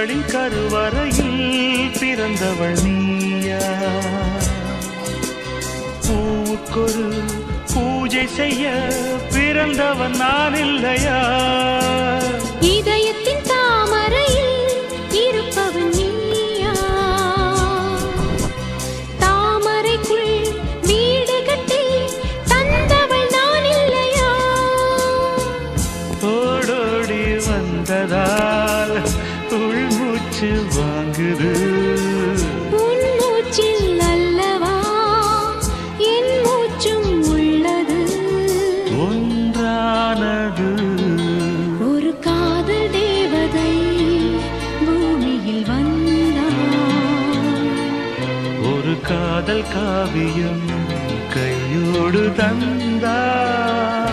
கருவறையில் பிறந்தவள் நீயா? பூவுக்கொரு பூஜை செய்ய பிறந்தவன் நான் இல்லையா? இதயத்தின் தாமரையில் இருப்பவன் நீயா? தாமரைக்குள் வீடு கட்டி தந்தவள் நான் இல்லையா? ஓடோடி வந்ததால் உள்மூச்சு வாங்குது. உன் மூச்சில் அல்லவா என் மூச்சும் உள்ளது. ஒன்றானது ஒரு காதல் தேவதை பூமியில் வந்தாள். ஒரு காதல் காவியம் கையோடு தந்தாள்.